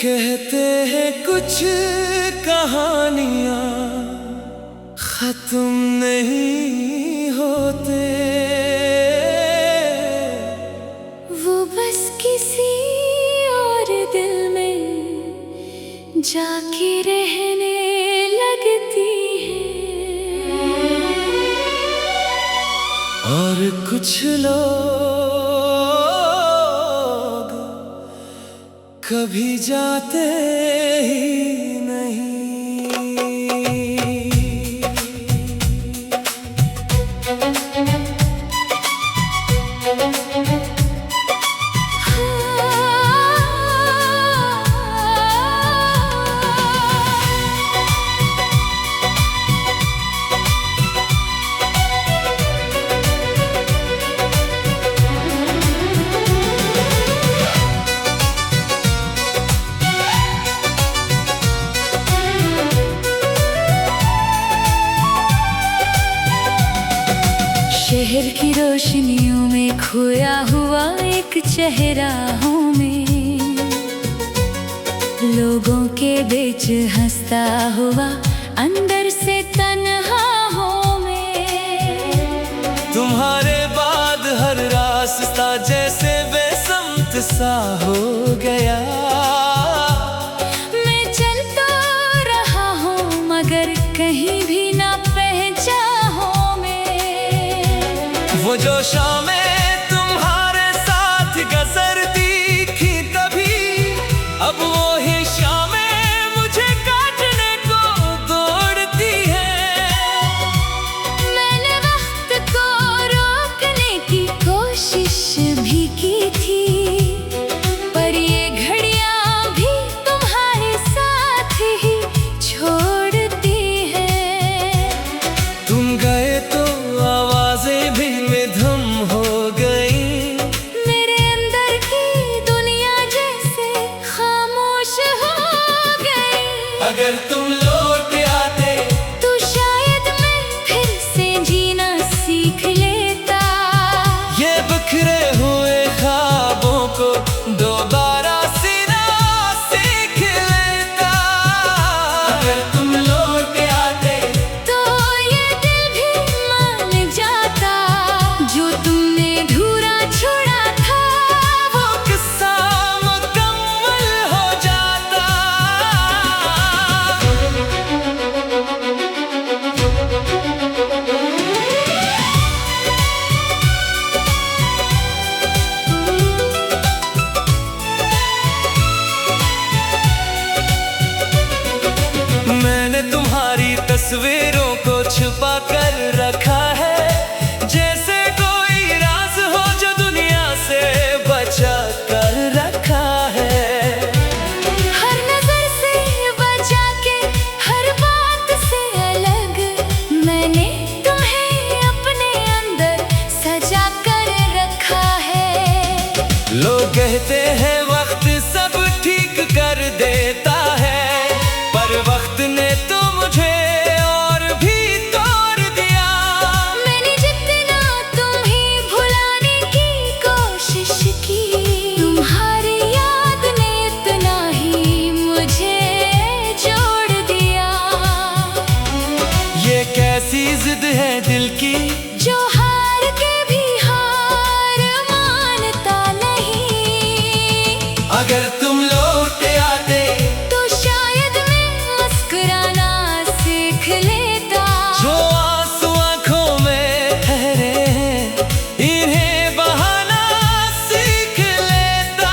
कहते हैं कुछ कहानियां खत्म नहीं होते, वो बस किसी और दिल में जाके रहने लगती है। और कुछ लोग कभी जाते ही नहीं। शहर की रोशनियों में खोया हुआ एक चेहरा हूँ मैं, लोगों के बीच हंसता हुआ अंदर से तन्हा हूँ मैं। तुम्हारे बाद हर रास्ता जैसे बेसमत सा हो गया, मैं चलता रहा हूँ मगर कहीं भी ना पहुँचा हूँ मैं। वो जो शामें तुम्हारे साथ गुजरती थी तभी, अब वो ही शामें मुझे काटने को दौड़ती है। मैंने वक्त को रोकने की कोशिश भी की थी, पर ये घड़ियां भी तुम्हारे साथ ही छोड़ती है। तुम गए तो आवाजें भी बेधुन हो गई, मेरे अंदर की दुनिया जैसे खामोश हो गई। अगर तुम लौट आते तो शायद मैं फिर से जीना सीख लेता, ये बिखरे हुए ख्वाबों को दोबारा सीना सीख लेता। अगर तुम लौट आते तो ये दिल भी मान जाता, जो तुमने अधूरा छोड़ा था वो किस्सा मुकम्मल हो जाता। मैंने तुम्हारी तस्वीरों को छुपा कर रखा है, जैसे कोई राज हो जो दुनिया से बचा कर रखा है। हर नजर से बचा के हर बात से अलग, मैंने तुम्हें अपने अंदर सजा कर रखा है। लोग कहते हैं वक्त सब ठीक कर देता है, पर वक्त ने तो मुझे और भी तोड़ दिया। मैंने जितना तुम्हें भुलाने की कोशिश की, तुम्हारी याद ने इतना ही मुझे जोड़ दिया। ये कैसी जिद है दिल की, जो हार के भी हार मानता नहीं। अगर तुम लौट आते तो शायद मैं मुस्कुराना सीख लेता, जो आंसू आंखों में ठहरे हैं इन्हें बहाना सीख लेता।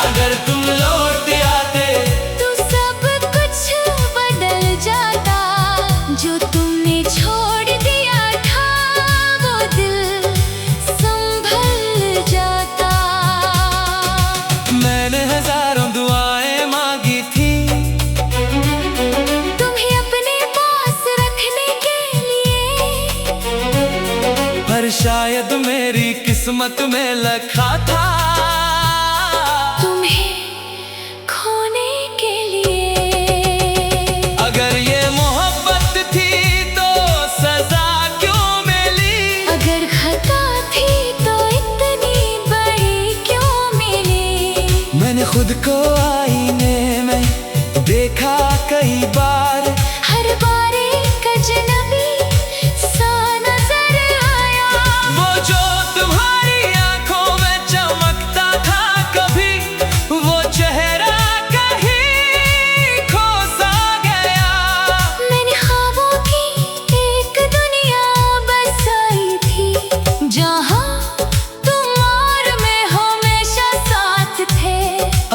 अगर तुम लौट आते तो सब कुछ बदल जाता, जो तुमने छोड़ दिया था वो दिल संभल जाता। मैंने हजारों दुआएं मांगी थी तुम्हें अपने पास रखने के लिए, पर शायद मेरी किस्मत में लिखा था तुम्हें खोने के लिए। अगर ये मोहब्बत थी तो सजा क्यों मिली, अगर खता थी तो इतनी बड़ी क्यों मिली। मैंने खुद को आईने में देखा कई बार, हर बार एक अजनबी सा नजर आया। वो जो तुम्हारी आंखों में चमकता था कभी, वो चेहरा कहीं खो सा गया। मैंने ख्वाबों की एक दुनिया बसाई थी, जहाँ तुम और मैं हमेशा साथ थे।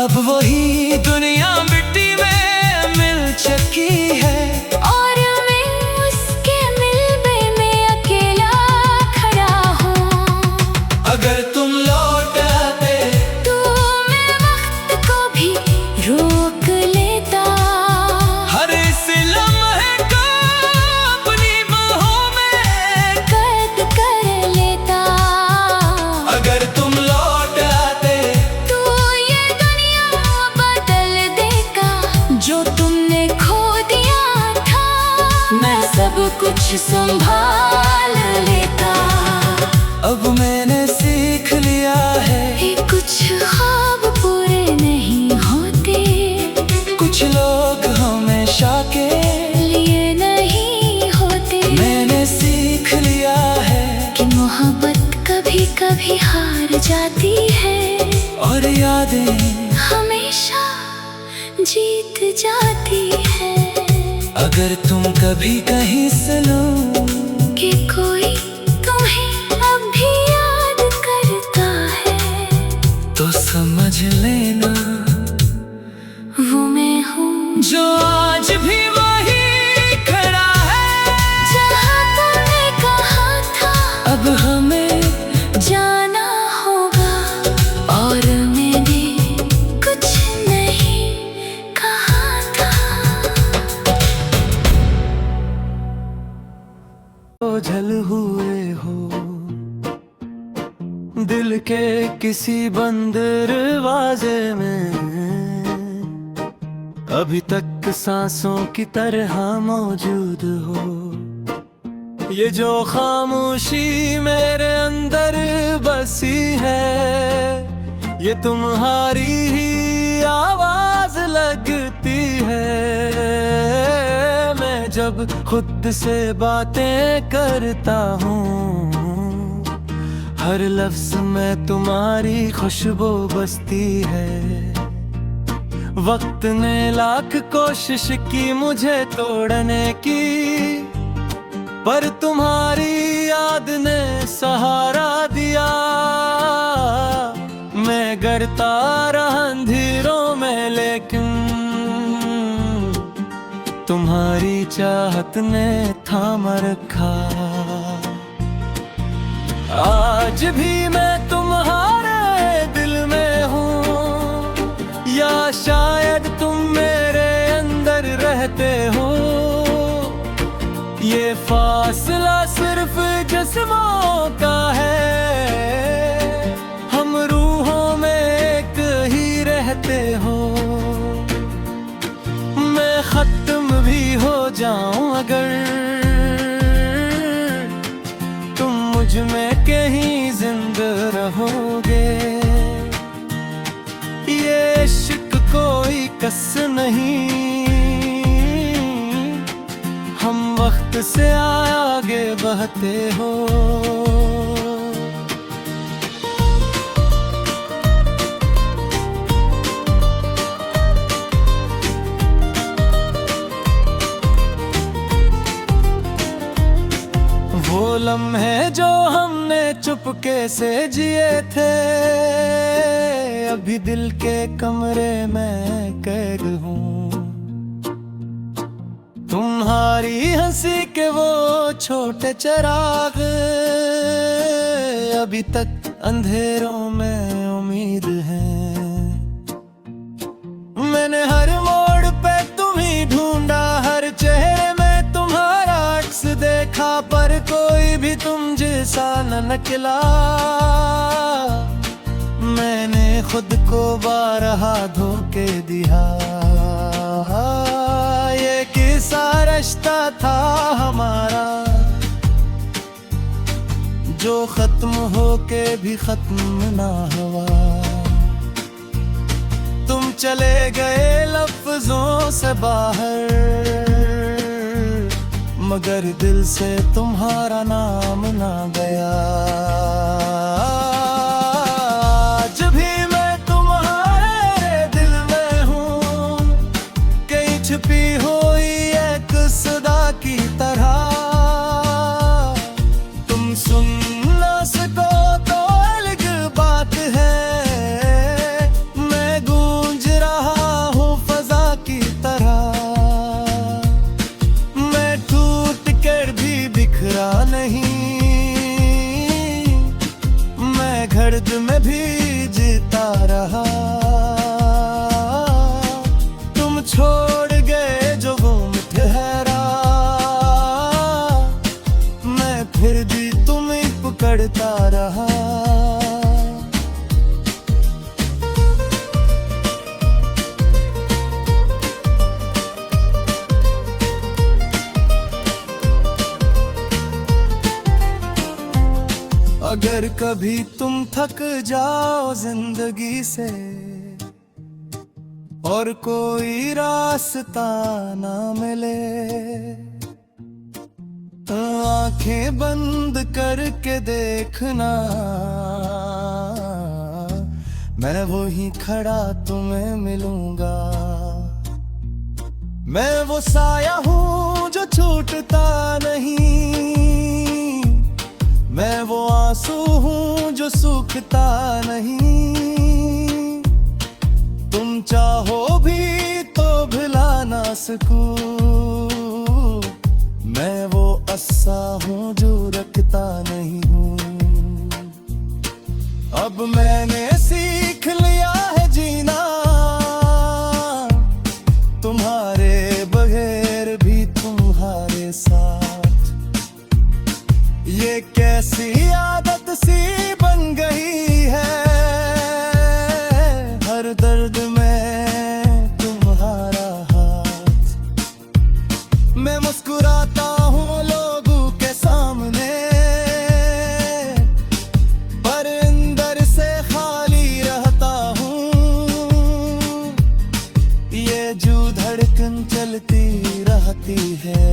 अब वही दुनिया मिट्टी में मिल चुकी है, और मैं उसके मिलबे में अकेला खड़ा हूँ। अगर तुम लौट आते तो मैं वक्त को भी रोक लेता, हर इस लम्हे को अपनी बाहों में कैद कर लेता। अगर तुम लौट आते तो ये दुनिया बदल देगा जो तुमने खो दिया था। मैं सब कुछ संभाल लेता। अब मैंने सीख लिया है, ये कुछ ख्वाब पूरे नहीं होते, कुछ लोग हमेशा के लिए नहीं होते। मैंने सीख लिया है, कि मोहब्बत कभी कभी हार जाती है, और यादें हमेशा जीत जाती है। अगर तुम कभी कहीं सुनो कि कोई तुम्हें अब भी याद करता है, तो समझ लेना वो मैं हूँ जो आज भी वही खड़ा है। जहाँ तुमने कहा था अब हमें जाना होगा, और मैंने कुछ नहीं कहा था। ओझल हुए हो दिल के किसी बंद दरवाजे में, अभी तक सांसों की तरह मौजूद हो। ये जो खामोशी मेरे अंदर बसी है, ये तुम्हारी ही आवाज लगती है। मैं जब खुद से बातें करता हूँ, हर लफ्ज में तुम्हारी खुशबू बसती है। वक्त ने लाख कोशिश की मुझे तोड़ने की, पर तुम्हारी याद ने सहारा दिया। मैं गिरता रहा अंधेरों में, लेकिन तुम्हारी चाहत ने थाम रखा। आज भी मैं तुम्हारे दिल में हूँ, या शायद तुम मेरे अंदर रहते हो। ये फासला सिर्फ जिस्मों का है, हम रूहों में एक ही रहते हो। मैं खत्म भी हो जाऊं अगर तुम मुझ में कहीं जिंदा रहोगे। ये इश्क कोई कस नहीं, हम वक्त से आगे बढ़ते हो। वो लम्हे जो हमने चुपके से जिए थे, अभी दिल के कमरे में कैद हूँ। तुम्हारी हंसी के वो छोटे चिराग अभी तक अंधेरों में उम्मीद है। मैंने हर मोड़ पे तुम्हीं ढूंढा, हर चेहरे में तुम्हारा अक्स देखा, पर कोई भी तुम जैसा न निकला। मैंने खुद को बारहा धोखे दिया। ये किसा रिश्ता था हमारा, जो खत्म होके भी खत्म ना हुआ। तुम चले गए लफ्जों से बाहर, मगर दिल से तुम्हारा नाम ना गया। आज भी मैं तुम्हारे दिल में हूँ, कहीं छुपी हुई एक सदा की तरह। तुम सुन ना सको तो अलग बात है, मैं गूंज रहा हूँ फजा की तरह। मैं टूट कर भी बिखरा नहीं, मैं गर्द में भी जीता रहा। तुम छोड़ गए जो वो ठहरा, मैं फिर भी तुम्हें पकड़ता रहा। अगर कभी तुम थक जाओ जिंदगी से और कोई रास्ता ना मिले, तो आंखें बंद करके देखना, मैं वहीं खड़ा तुम्हें मिलूंगा। मैं वो साया हूँ जो छूटता नहीं, मैं वो आंसू हूँ जो सूखता नहीं। तुम चाहो भी तो भुला ना सकूं, मैं वो अस्सा हूँ जो रखता नहीं हूँ। अब मैंने सीख लिया है जीना, तुम्हारे बगैर भी तुम्हारे साथ। ये कैसी आदत सी बन गई है, हर दर्द में तुम्हारा हाथ। मैं मुस्कुराता हूँ लोगों के सामने, पर अंदर से खाली रहता हूँ। ये जो धड़कन चलती रहती है,